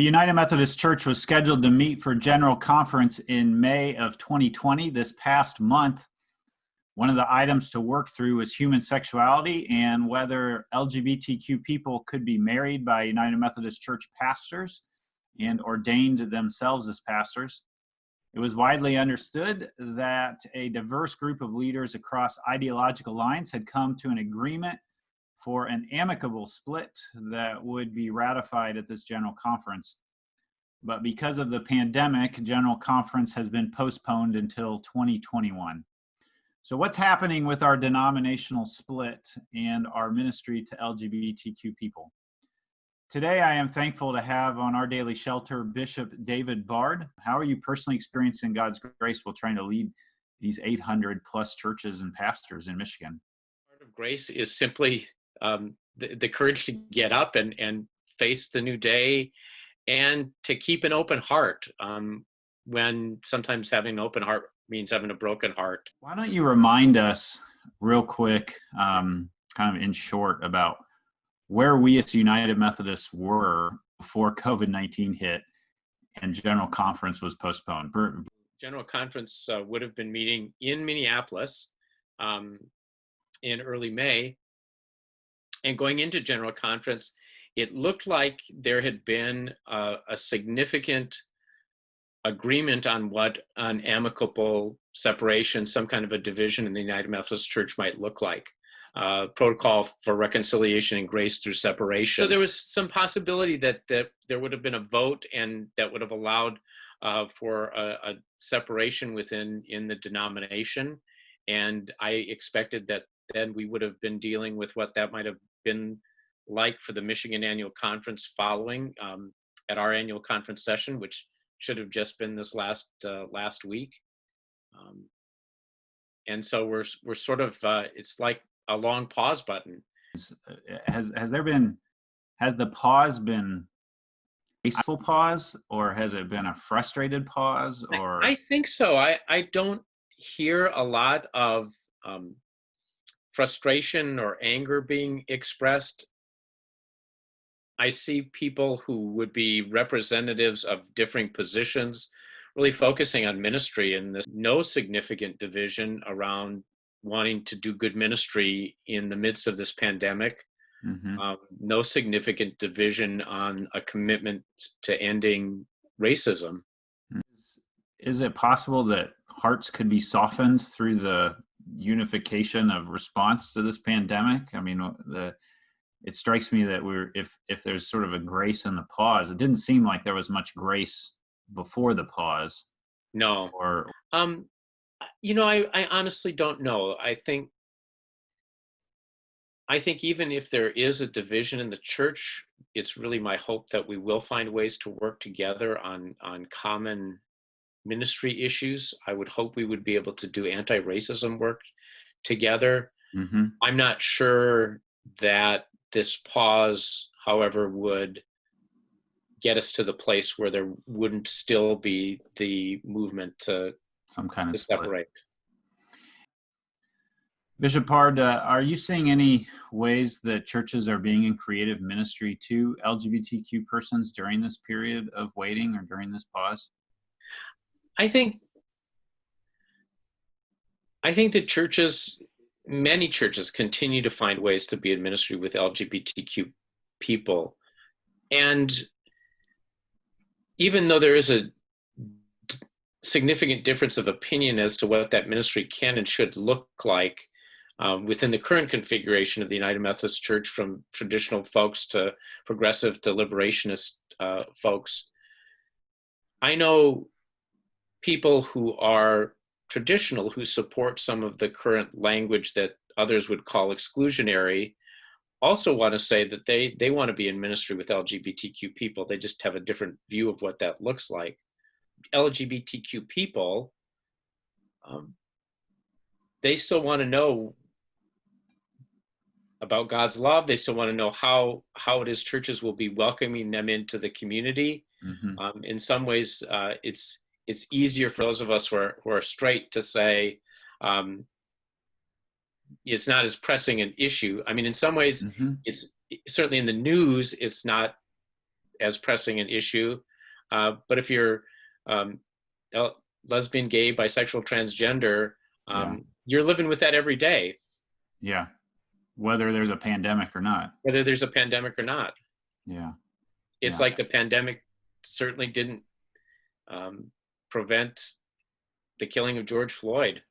United Methodist Church was scheduled to meet for General Conference in May of 2020. This past month, one of the items to work through was human sexuality and whether LGBTQ people could be married by United Methodist Church pastors and ordained themselves as pastors. It was widely understood that a diverse group of leaders across ideological lines had come to an agreement for an amicable split that would be ratified at this General Conference. But because of the pandemic, General Conference has been postponed until 2021. So what's happening with our denominational split and our ministry to LGBTQ people? Today, I am thankful to have on our daily shelter Bishop David Bard. How are you personally experiencing God's grace while trying to lead these 800 plus churches and pastors in Michigan? Part of grace is simply the courage to get up and face the new day and to keep an open heart when sometimes having an open heart means having a broken heart. Why don't you remind us real quick, kind of in short, about where we as United Methodists were before COVID-19 hit and General Conference was postponed? General Conference would have been meeting in Minneapolis in early May. And going into General Conference, it looked like there had been a significant agreement on what an amicable separation, some kind of a division in the United Methodist Church might look like. Protocol for reconciliation and grace through separation. So there was some possibility that there would have been a vote and that would have allowed for a separation in the denomination. And I expected that then we would have been dealing with what that might have been like for the Michigan Annual Conference following at our annual conference session, which should have just been this last week. And so we're sort of, it's like a long pause button. Has the pause been a peaceful pause, or has it been a frustrated pause? Or I think so. I don't hear a lot of frustration or anger being expressed. I see people who would be representatives of differing positions really focusing on ministry, and there's no significant division around wanting to do good ministry in the midst of this pandemic. Mm-hmm. No significant division on a commitment to ending racism. Is it possible that hearts could be softened through the unification of response to this pandemic? I mean, it strikes me that if there's sort of a grace in the pause, it didn't seem like there was much grace before the pause. No. I honestly don't know. I think even if there is a division in the church, it's really my hope that we will find ways to work together on common ministry issues. I would hope we would be able to do anti-racism work together. Mm-hmm. I'm not sure that this pause, however, would get us to the place where there wouldn't still be the movement to some kind of separate. Bishop Bard, are you seeing any ways that churches are being in creative ministry to LGBTQ persons during this period of waiting or during this pause? I think that many churches continue to find ways to be in ministry with LGBTQ people. And even though there is a significant difference of opinion as to what that ministry can and should look like within the current configuration of the United Methodist Church, from traditional folks to progressive to liberationist folks, I know people who are traditional who support some of the current language that others would call exclusionary also want to say that they want to be in ministry with LGBTQ people. They just have a different view of what that looks like. LGBTQ people, they still want to know about God's love. They still want to know how it is churches will be welcoming them into the community. Mm-hmm. In some ways, it's easier for those of us who are straight to say it's not as pressing an issue. I mean, in some ways, mm-hmm. It's certainly in the news, it's not as pressing an issue. But if you're lesbian, gay, bisexual, transgender, Yeah. you're living with that every day, Yeah. Whether there's a pandemic or not. whether there's a pandemic or not. Yeah. It's Yeah. like the pandemic certainly didn't prevent the killing of George Floyd.